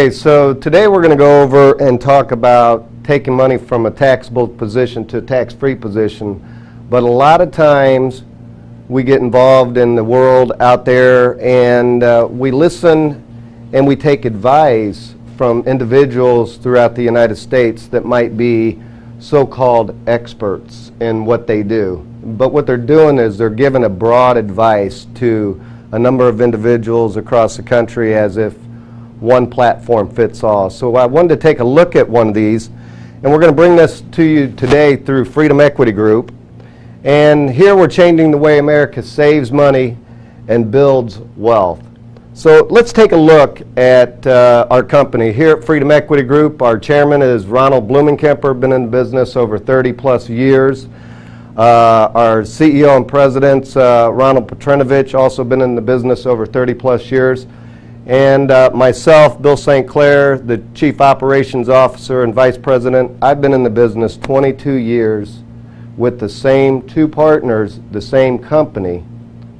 Okay, so today we're going to go over and talk about taking money from a taxable position to a tax-free position. But a lot of times we get involved in the world out there and we listen and we take advice from individuals throughout the United States that might be so-called experts in what they do. But what they're doing is they're giving a broad advice to a number of individuals across the country as if one platform fits all. So I wanted to take a look at one of these, and we're going to bring this to you today through Freedom Equity Group. And here we're changing the way America saves money and builds wealth. So let's take a look at our company. Here at Freedom Equity Group, our chairman is Ronald Blumenkemper, been in business over 30 plus years. Our CEO and president, Ronald Petrinovich, also been in the business over 30 plus years. And myself, Bill St. Clair, the Chief Operations Officer and Vice President. I've been in the business 22 years with the same two partners, the same company,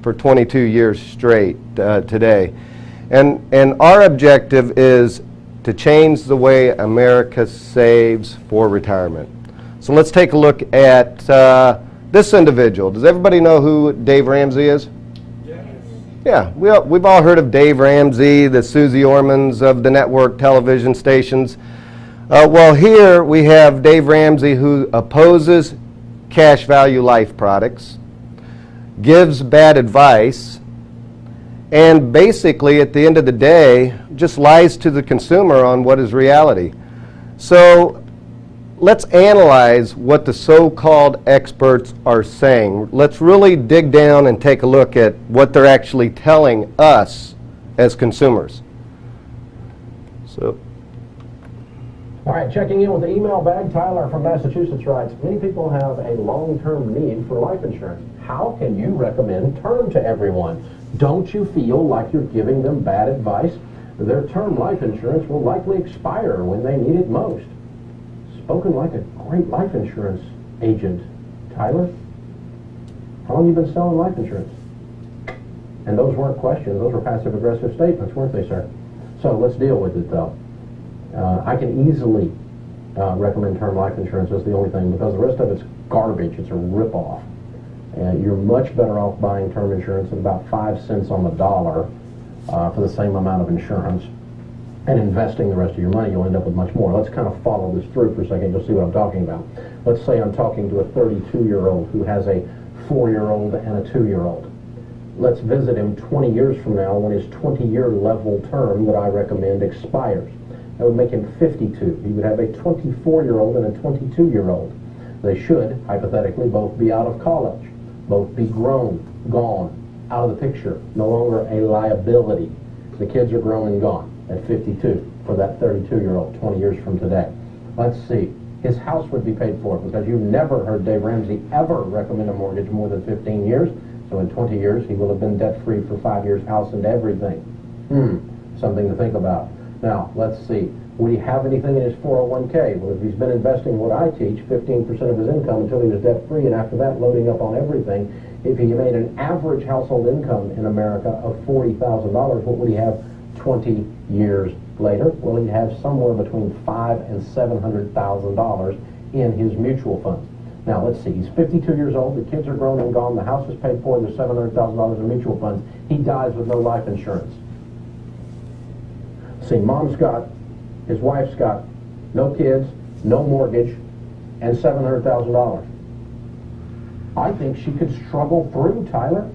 for 22 years straight today. And our objective is to change the way America saves for retirement. So let's take a look at this individual. Does everybody know who Dave Ramsey is? Yeah, we've all heard of Dave Ramsey, the Susie Ormans of the network television stations. Well, here we have Dave Ramsey, who opposes cash value life products, gives bad advice, and basically at the end of the day just lies to the consumer on what is reality. So let's analyze what the so-called experts are saying. Let's really dig down and take a look at what they're actually telling us as consumers. So, all right, checking in with the email bag, Tyler from Massachusetts writes, many people have a long-term need for life insurance. How can you recommend term to everyone? Don't you feel like you're giving them bad advice? Their term life insurance will likely expire when they need it most. Spoken like a great life insurance agent. Tyler, how long have you been selling life insurance? And those weren't questions, those were passive-aggressive statements, weren't they, sir? So let's deal with it, though. I can easily recommend term life insurance as the only thing, because the rest of it's garbage. It's a rip-off. And you're much better off buying term insurance at about 5 cents on the dollar for the same amount of insurance, and investing the rest of your money. You'll end up with much more. Let's kind of follow this through for a second. You'll see what I'm talking about. Let's say I'm talking to a 32-year-old who has a 4-year-old and a 2-year-old. Let's visit him 20 years from now when his 20-year level term that I recommend expires. That would make him 52. He would have a 24-year-old and a 22-year-old. They should, hypothetically, both be out of college, both be grown, gone, out of the picture, no longer a liability. The kids are grown and gone at 52 for that 32-year-old 20 years from today. Let's see. His house would be paid for, because you've never heard Dave Ramsey ever recommend a mortgage more than 15 years. So in 20 years, he will have been debt-free for 5 years, house and everything. Something to think about. Now, let's see. Would he have anything in his 401k? Well, if he's been investing what I teach, 15% of his income until he was debt-free, and after that, loading up on everything, if he made an average household income in America of $40,000, what would he have 20 years later? Well, he'd have somewhere between $500,000 and $700,000 in his mutual funds. Now, let's see. He's 52 years old. The kids are grown and gone. The house is paid for. There's $700,000 in mutual funds. He dies with no life insurance. See, his wife's got no kids, no mortgage, and $700,000. I think she could struggle through, Tyler.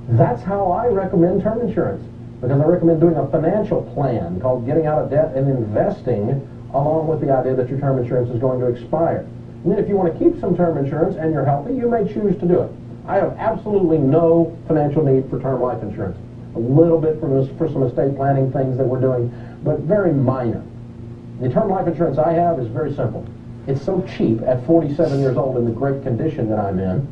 That's how I recommend term insurance, because I recommend doing a financial plan called getting out of debt and investing, along with the idea that your term insurance is going to expire. And then if you want to keep some term insurance and you're healthy, you may choose to do it. I have absolutely no financial need for term life insurance. A little bit for some estate planning things that we're doing, but very minor. The term life insurance I have is very simple. It's so cheap at 47 years old in the great condition that I'm in,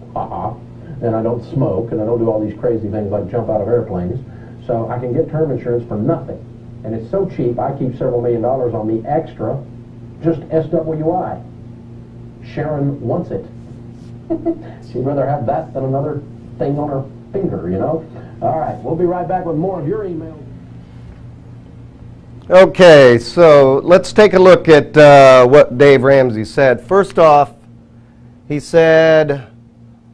and I don't smoke, and I don't do all these crazy things like jump out of airplanes, so I can get term insurance for nothing. And it's so cheap, I keep several $1 million on me extra, just SWI. Sharon wants it. She'd rather have that than another thing on her finger, you know? All right, we'll be right back with more of your emails. Okay, so let's take a look at what Dave Ramsey said. First off, he said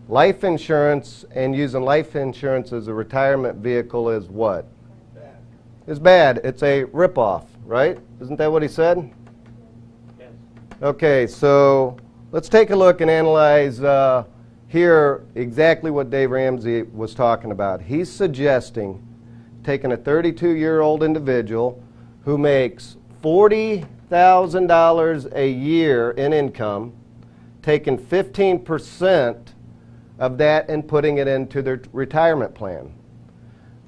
life insurance and using life insurance as a retirement vehicle is what? Bad. Is bad. It's a ripoff, right? Isn't that what he said? Yes. Okay, so let's take a look and analyze here exactly what Dave Ramsey was talking about. He's suggesting taking a 32-year-old individual who makes $40,000 a year in income, taking 15% of that and putting it into their retirement plan.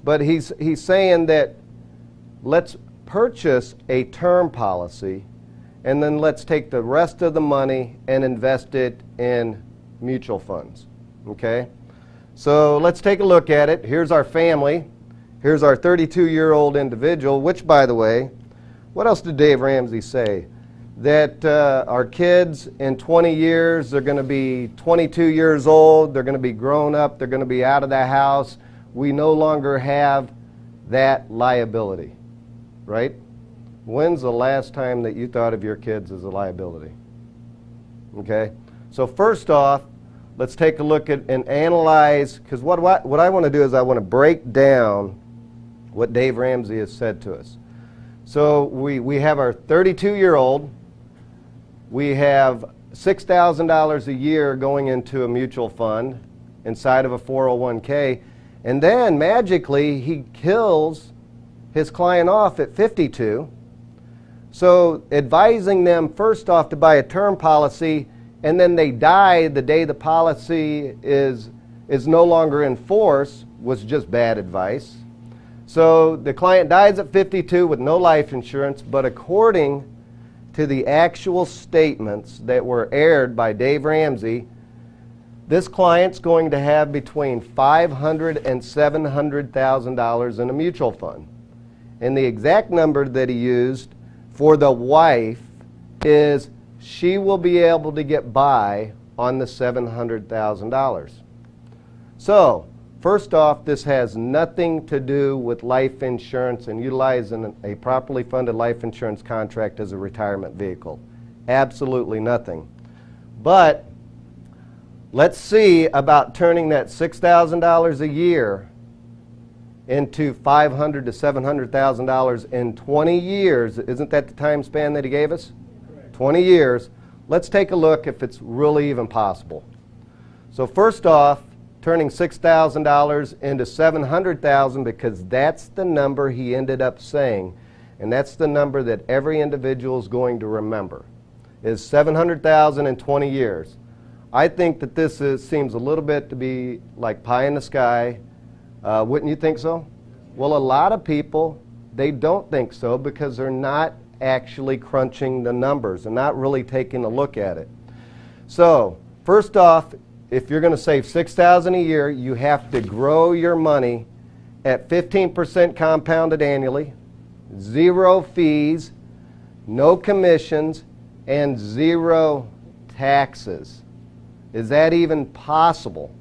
But he's saying that let's purchase a term policy and then let's take the rest of the money and invest it in mutual funds. Okay? So let's take a look at it. Here's our family. Here's our 32-year-old individual, which, by the way, what else did Dave Ramsey say? That our kids in 20 years, they're going to be 22 years old, they're going to be grown up, they're going to be out of the house. We no longer have that liability, right? When's the last time that you thought of your kids as a liability? Okay? So first off, let's take a look at and analyze, because what I want to do is I want to break down what Dave Ramsey has said to us. So we have our 32-year-old. We have $6,000 a year going into a mutual fund inside of a 401k. And then magically he kills his client off at 52. So advising them first off to buy a term policy, and then they die the day the policy is no longer in force was just bad advice. So the client dies at 52 with no life insurance, but according to the actual statements that were aired by Dave Ramsey, this client's going to have between $500,000 and $700,000 in a mutual fund. And the exact number that he used for the wife is she will be able to get by on the $700,000. So, first off, this has nothing to do with life insurance and utilizing a properly funded life insurance contract as a retirement vehicle. Absolutely nothing. But let's see about turning that $6,000 a year into $500,000 to $700,000 in 20 years. Isn't that the time span that he gave us? Correct. 20 years. Let's take a look if it's really even possible. So first off, turning $6,000 into $700,000, because that's the number he ended up saying, and that's the number that every individual is going to remember, is $700,000 in 20 years. I think that this seems a little bit to be like pie in the sky. Wouldn't you think so? Well, a lot of people, they don't think so because they're not actually crunching the numbers and not really taking a look at it. So, first off, if you're going to save $6,000 a year, you have to grow your money at 15% compounded annually, 0 fees, no commissions, and 0 taxes. Is that even possible?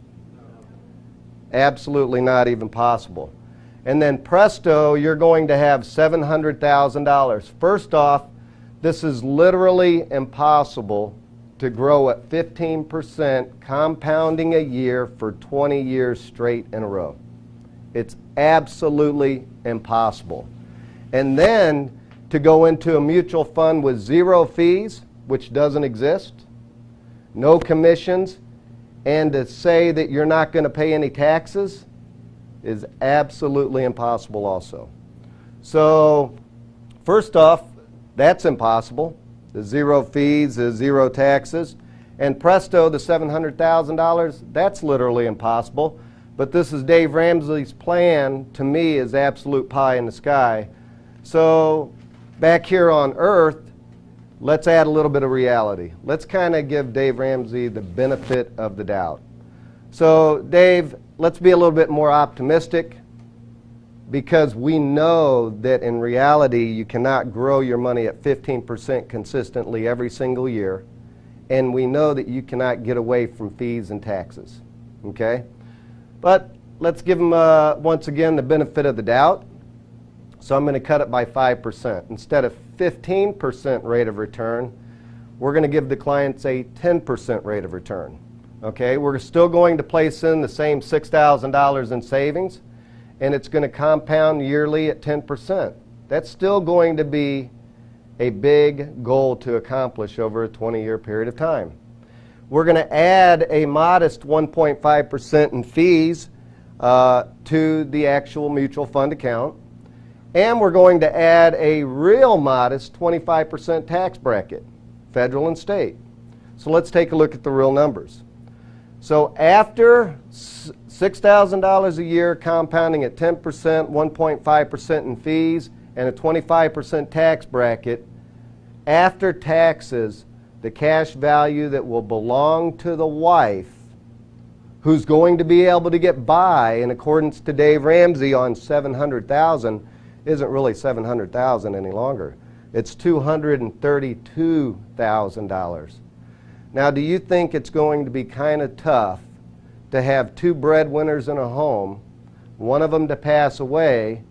Absolutely not even possible. And then presto, you're going to have $700,000. First off, this is literally impossible to grow at 15% compounding a year for 20 years straight in a row. It's absolutely impossible. And then to go into a mutual fund with 0 fees, which doesn't exist, no commissions, and to say that you're not going to pay any taxes is absolutely impossible also. So first off, that's impossible. The 0 fees, the 0 taxes. And presto, the $700,000, that's literally impossible. But this is Dave Ramsey's plan, to me, is absolute pie in the sky. So back here on Earth, let's add a little bit of reality. Let's kind of give Dave Ramsey the benefit of the doubt. So Dave, let's be a little bit more optimistic, because we know that in reality you cannot grow your money at 15% consistently every single year, and we know that you cannot get away from fees and taxes. Okay? But let's give him once again the benefit of the doubt. So I'm going to cut it by 5%. Instead of 15% rate of return, we're going to give the clients a 10% rate of return. Okay, we're still going to place in the same $6,000 in savings, and it's going to compound yearly at 10%. That's still going to be a big goal to accomplish over a 20-year period of time. We're going to add a modest 1.5% in fees to the actual mutual fund account, and we're going to add a real modest 25% tax bracket, federal and state. So let's take a look at the real numbers. So after $6,000 a year compounding at 10%, 1.5% in fees, and a 25% tax bracket, after taxes, the cash value that will belong to the wife, who's going to be able to get by in accordance to Dave Ramsey on $700,000, isn't really $700,000 any longer. It's $232,000. Now, do you think it's going to be kind of tough to have two breadwinners in a home, one of them to pass away,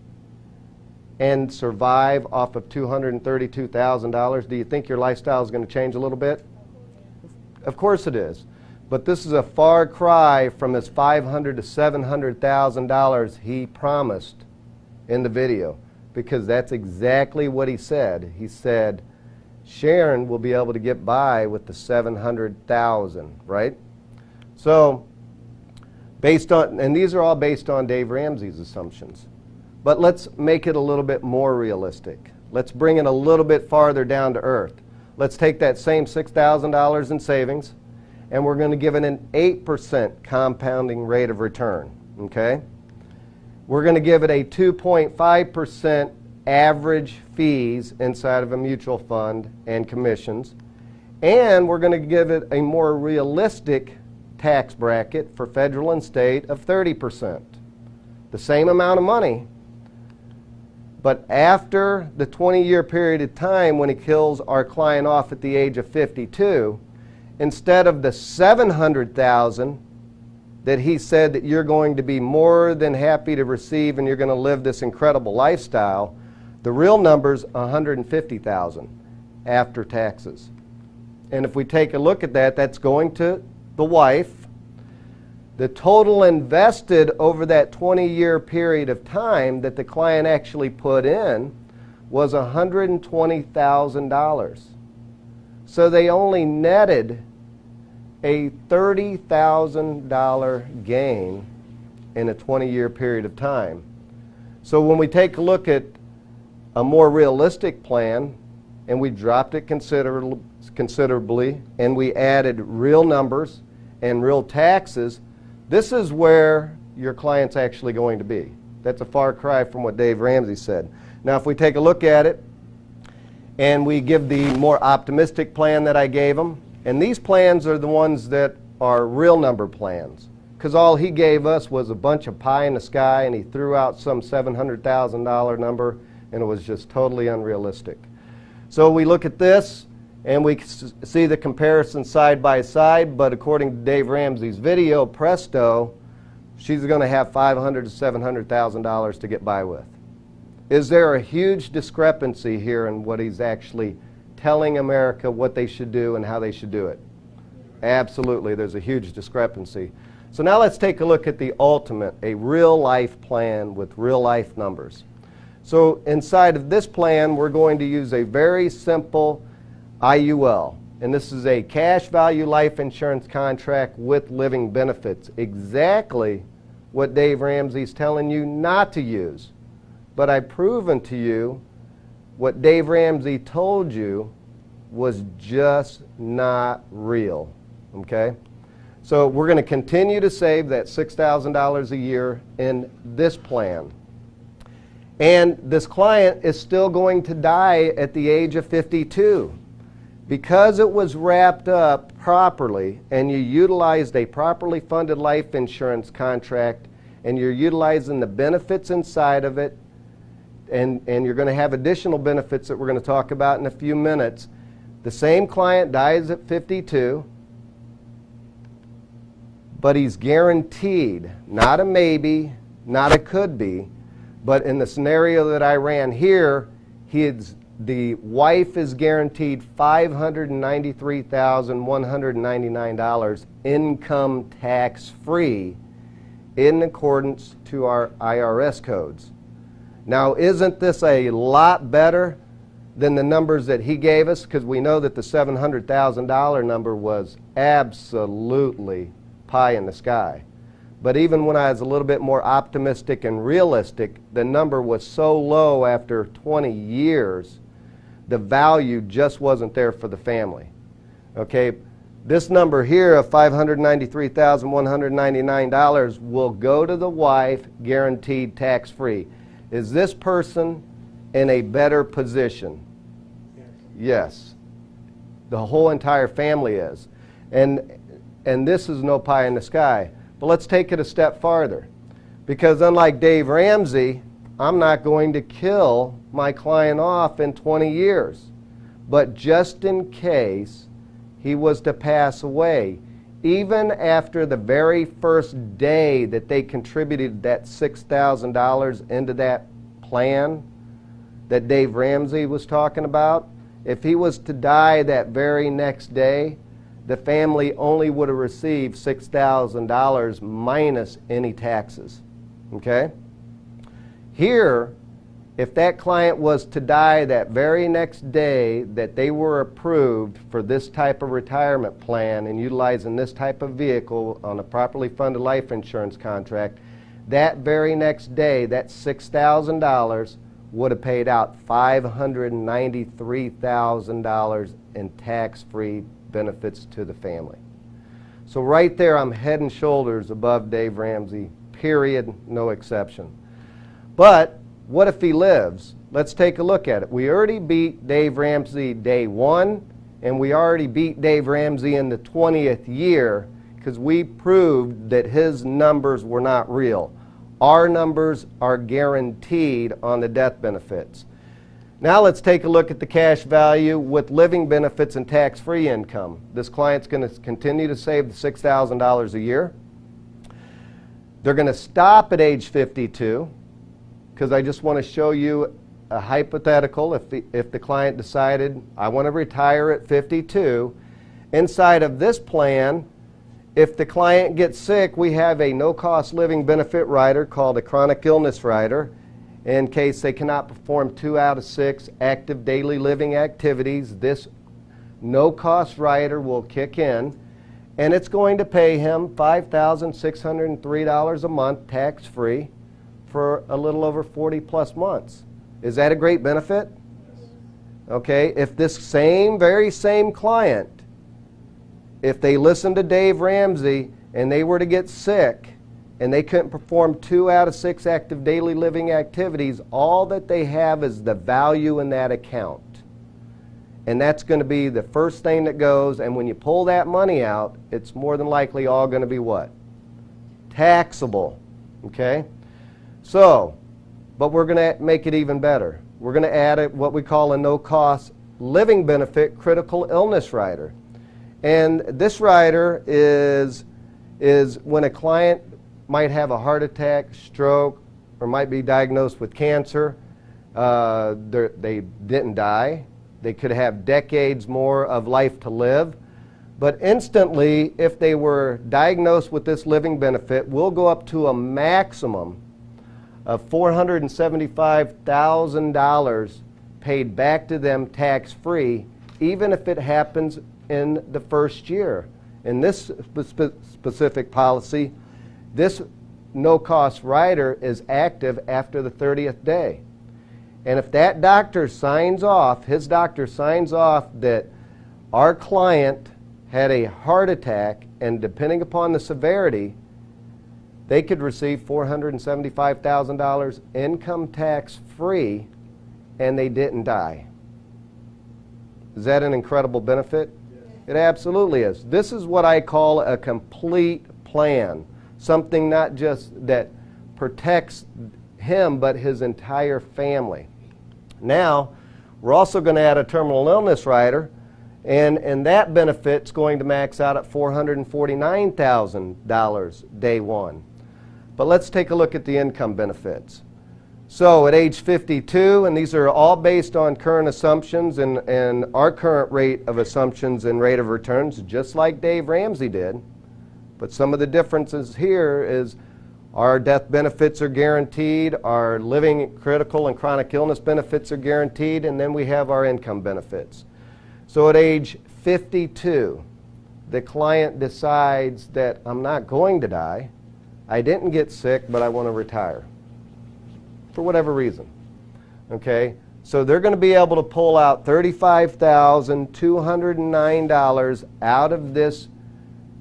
and survive off of $232,000? Do you think your lifestyle is going to change a little bit? Of course it is. But this is a far cry from his $500,000 to $700,000 he promised in the video, because that's exactly what he said. He said, Sharon will be able to get by with the $700,000, right? So, based on, and these are all based on Dave Ramsey's assumptions. But let's make it a little bit more realistic. Let's bring it a little bit farther down to earth. Let's take that same $6,000 in savings, and we're going to give it an 8% compounding rate of return, okay? We're going to give it a 2.5% average fees inside of a mutual fund and commissions, and we're going to give it a more realistic tax bracket for federal and state of 30%. The same amount of money, but after the 20-year period of time when he kills our client off at the age of 52, instead of the $700,000 that he said that you're going to be more than happy to receive and you're going to live this incredible lifestyle, the real number's $150,000 after taxes. And if we take a look at that, that's going to the wife. The total invested over that 20-year period of time that the client actually put in was $120,000. So they only netted a $30,000 gain in a 20-year period of time. So when we take a look at a more realistic plan, and we dropped it considerably, and we added real numbers and real taxes, this is where your client's actually going to be. That's a far cry from what Dave Ramsey said. Now, if we take a look at it, and we give the more optimistic plan that I gave him, and these plans are the ones that are real number plans, because all he gave us was a bunch of pie in the sky, and he threw out some $700,000 number, and it was just totally unrealistic. So we look at this, and we see the comparison side by side, but according to Dave Ramsey's video, presto, she's going to have $500,000 to $700,000 to get by with. Is there a huge discrepancy here in what he's actually telling America what they should do and how they should do it? Absolutely, there's a huge discrepancy. So now let's take a look at the ultimate, a real life plan with real life numbers. So inside of this plan, we're going to use a very simple IUL. And this is a cash value life insurance contract with living benefits. Exactly what Dave Ramsey's telling you not to use. But I've proven to you what Dave Ramsey told you was just not real. Okay? So we're going to continue to save that $6,000 a year in this plan. And this client is still going to die at the age of 52. Because it was wrapped up properly and you utilized a properly funded life insurance contract and you're utilizing the benefits inside of it, and you're going to have additional benefits that we're going to talk about in a few minutes. The same client dies at 52, but he's guaranteed, not a maybe, not a could be, But in the scenario that I ran here, the wife is guaranteed $593,199 income tax-free in accordance to our IRS codes. Now, isn't this a lot better than the numbers that he gave us? Because we know that the $700,000 number was absolutely pie in the sky. But even when I was a little bit more optimistic and realistic, the number was so low after 20 years, the value just wasn't there for the family. Okay, this number here of $593,199 will go to the wife, guaranteed tax-free. Is this person in a better position? Yes. The whole entire family is. And this is no pie in the sky. But let's take it a step farther. Because unlike Dave Ramsey, I'm not going to kill my client off in 20 years. But just in case he was to pass away, even after the very first day that they contributed that $6,000 into that plan that Dave Ramsey was talking about, if he was to die that very next day, the family only would have received $6,000 minus any taxes. Okay? Here, if that client was to die that very next day that they were approved for this type of retirement plan and utilizing this type of vehicle on a properly funded life insurance contract, that very next day, that $6,000 would have paid out $593,000 in tax-free benefits to the family. So right there, I'm head and shoulders above Dave Ramsey, period, no exception. But what if he lives? Let's take a look at it. We already beat Dave Ramsey day one, and we already beat Dave Ramsey in the 20th year because we proved that his numbers were not real. Our numbers are guaranteed on the death benefits. Now let's take a look at the cash value with living benefits and tax-free income. This client's going to continue to save the $6,000 a year. They're going to stop at age 52 because I just want to show you a hypothetical. If the client decided, I want to retire at 52, inside of this plan, if the client gets sick, we have a no-cost living benefit rider called a chronic illness rider. In case they cannot perform 2 out of 6 active daily living activities, this no-cost rider will kick in, and it's going to pay him $5,603 a month tax-free for a little over 40-plus months. Is that a great benefit? Okay, if this very same client, if they listened to Dave Ramsey and they were to get sick, and they couldn't perform 2 out of 6 active daily living activities, all that they have is the value in that account. And that's going to be the first thing that goes, and when you pull that money out, it's more than likely all going to be what? Taxable. Okay? So, but we're going to make it even better. We're going to add what we call a no-cost living benefit critical illness rider. And this rider is when a client might have a heart attack, stroke, or might be diagnosed with cancer. They didn't die. They could have decades more of life to live. But instantly, if they were diagnosed with this living benefit, we'll go up to a maximum of $475,000 paid back to them tax-free, even if it happens in the first year. In this specific policy, this no-cost rider is active after the 30th day. And if that doctor signs off, his doctor signs off that our client had a heart attack, and depending upon the severity, they could receive $475,000 income tax-free, and they didn't die. Is that an incredible benefit? Yes. It absolutely is. This is what I call a complete plan. Something not just that protects him, but his entire family. Now, we're also going to add a terminal illness rider, and that benefit's going to max out at $449,000 day one. But let's take a look at the income benefits. So at age 52, and these are all based on current assumptions and our current rate of assumptions and rate of returns, just like Dave Ramsey did. But some of the differences here is our death benefits are guaranteed, our living, critical, and chronic illness benefits are guaranteed, and then we have our income benefits. So at age 52, the client decides that I'm not going to die, I didn't get sick, but I want to retire. For whatever reason. Okay? So they're going to be able to pull out $35,209 out of this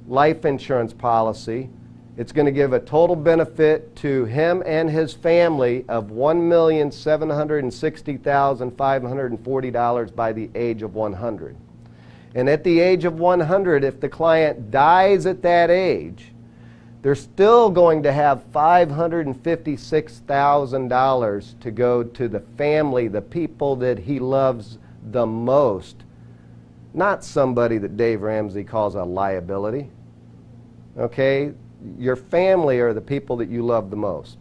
life insurance policy. It's going to give a total benefit to him and his family of $1,760,540 by the age of 100. And at the age of 100, if the client dies at that age, they're still going to have $556,000 to go to the family, the people that he loves the most, not somebody that Dave Ramsey calls a liability. Okay? Your family are the people that you love the most.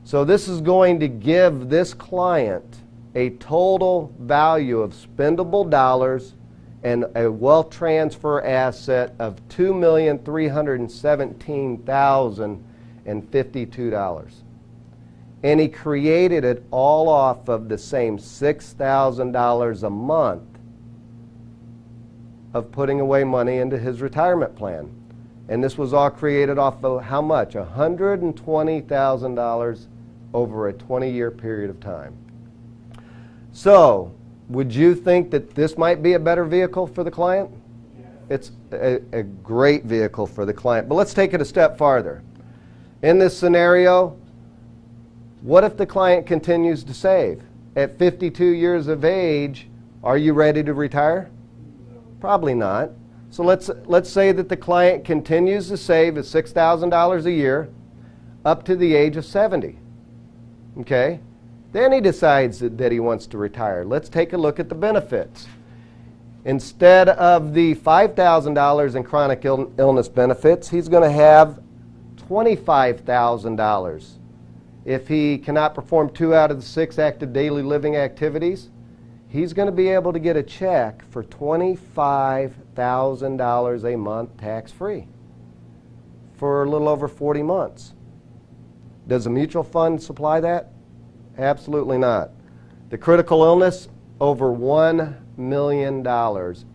So this is going to give this client a total value of spendable dollars and a wealth transfer asset of $2,317,052. And he created it all off of the same $6,000 a month of putting away money into his retirement plan. And this was all created off of how much? $120,000 over a 20-year period of time. So, would you think that this might be a better vehicle for the client? Yes. It's a great vehicle for the client. But let's take it a step farther. In this scenario, what if the client continues to save? At 52 years of age, are you ready to retire? No. Probably not. So let's say that the client continues to save at $6,000 a year up to the age of 70. Okay? Then he decides that he wants to retire. Let's take a look at the benefits. Instead of the $5,000 in chronic illness benefits, he's going to have $25,000. If he cannot perform 2 out of the 6 active daily living activities, he's going to be able to get a check for $25,000 a month tax-free for a little over 40 months. Does a mutual fund supply that? Absolutely not. The critical illness, over $1 million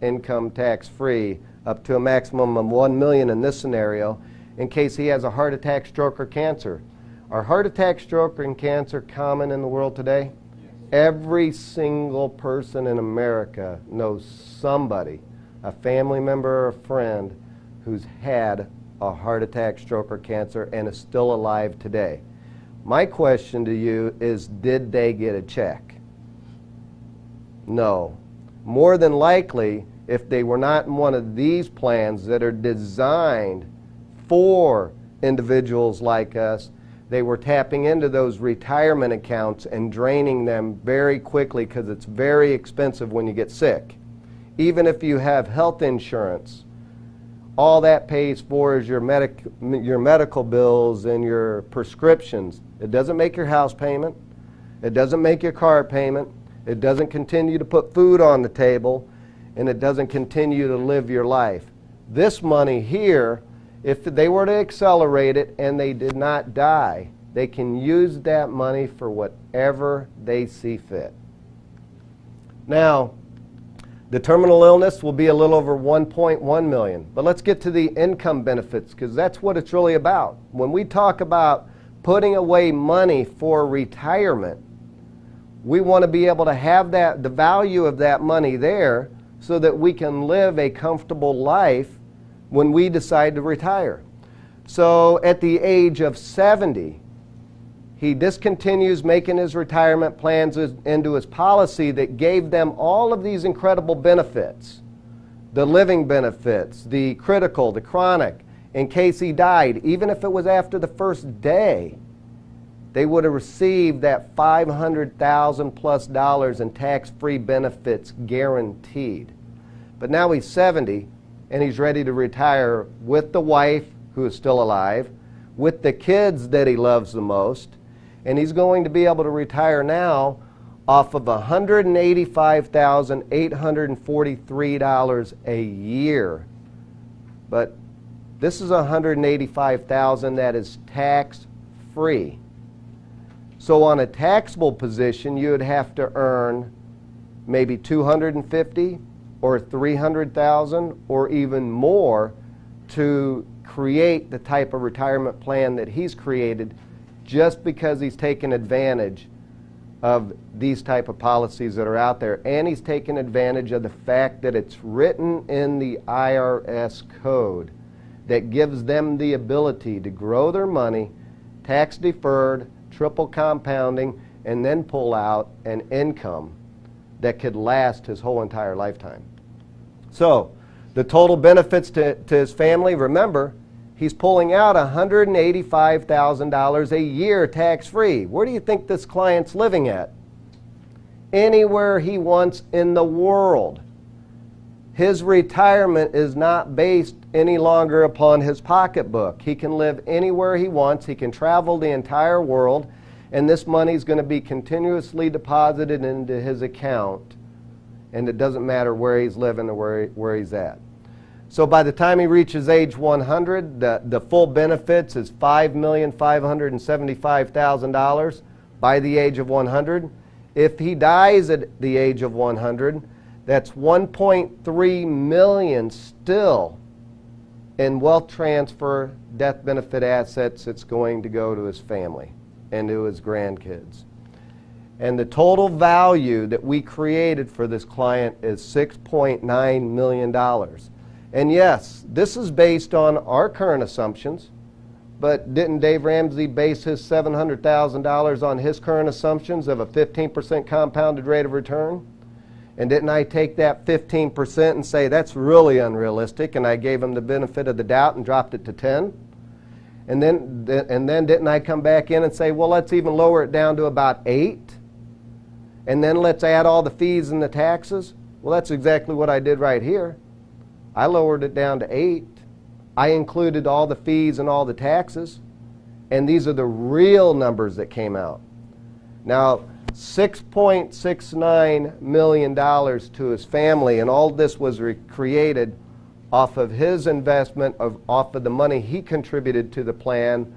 income tax-free, up to a maximum of $1 million in this scenario, in case he has a heart attack, stroke, or cancer. Are heart attack, stroke, and cancer common in the world today? Yes. Every single person in America knows somebody, a family member or a friend, who's had a heart attack, stroke, or cancer and is still alive today. My question to you is, did they get a check? No. More than likely, if they were not in one of these plans that are designed for individuals like us, they were tapping into those retirement accounts and draining them very quickly because it's very expensive when you get sick. Even if you have health insurance, all that pays for is your medical bills and your prescriptions. It doesn't make your house payment. It doesn't make your car payment. It doesn't continue to put food on the table. And it doesn't continue to live your life. This money here, if they were to accelerate it and they did not die, they can use that money for whatever they see fit. Now, the terminal illness will be a little over $1.1 million. But let's get to the income benefits, because that's what it's really about. When we talk about putting away money for retirement, we want to be able to have that, the value of that money there, so that we can live a comfortable life when we decide to retire. So at the age of 70, he discontinues making his retirement plans into his policy that gave them all of these incredible benefits. The living benefits, the critical, the chronic. In case he died, even if it was after the first day, they would have received that $500,000 plus in tax-free benefits guaranteed. But now he's 70 and he's ready to retire with the wife who is still alive, with the kids that he loves the most, and he's going to be able to retire now off of $185,843 a year. But this is $185,000 that is tax-free. So on a taxable position, you would have to earn maybe $250,000 or $300,000 or even more to create the type of retirement plan that he's created, just because he's taken advantage of these type of policies that are out there, and he's taken advantage of the fact that it's written in the IRS code that gives them the ability to grow their money, tax deferred, triple compounding, and then pull out an income that could last his whole entire lifetime. So the total benefits to his family, remember, he's pulling out $185,000 a year tax-free. Where do you think this client's living at? Anywhere he wants in the world. His retirement is not based any longer upon his pocketbook. He can live anywhere he wants. He can travel the entire world, and this money is going to be continuously deposited into his account, and it doesn't matter where he's living or where he's at. So by the time he reaches age 100, the full benefits is $5,575,000 by the age of 100. If he dies at the age of 100, that's $1.3 million still in wealth transfer death benefit assets that's going to go to his family and to his grandkids. And the total value that we created for this client is $6.9 million. And yes, this is based on our current assumptions, but didn't Dave Ramsey base his $700,000 on his current assumptions of a 15% compounded rate of return? And didn't I take that 15% and say that's really unrealistic, and I gave him the benefit of the doubt and dropped it to 10? And then didn't I come back in and say, well, let's even lower it down to about 8? And then let's add all the fees and the taxes? Well, that's exactly what I did right here. I lowered it down to 8. I included all the fees and all the taxes. And these are the real numbers that came out. Now, $6.69 million to his family, and all this was created off of his investment, off of the money he contributed to the plan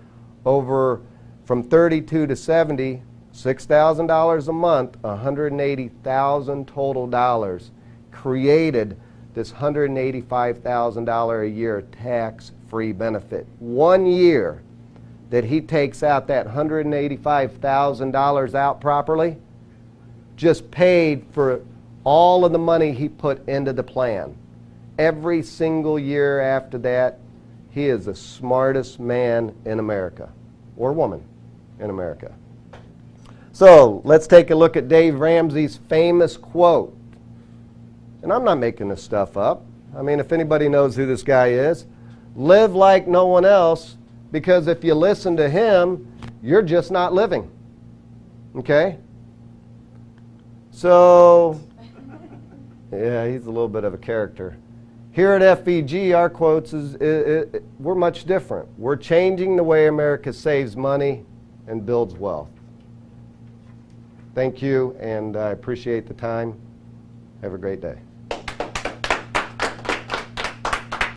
over from 32 to 70, $6,000 a month, $180,000 total dollars created this $185,000 a year tax-free benefit. 1 year that he takes out that $185,000 out properly just paid for all of the money he put into the plan. Every single year after that, he is the smartest man in America, or woman in America. So let's take a look at Dave Ramsey's famous quote. And I'm not making this stuff up. I mean, if anybody knows who this guy is, live like no one else, because if you listen to him, you're just not living. Okay? So, yeah, he's a little bit of a character. Here at FEG, our quotes we're much different. We're changing the way America saves money and builds wealth. Thank you, and I appreciate the time. Have a great day.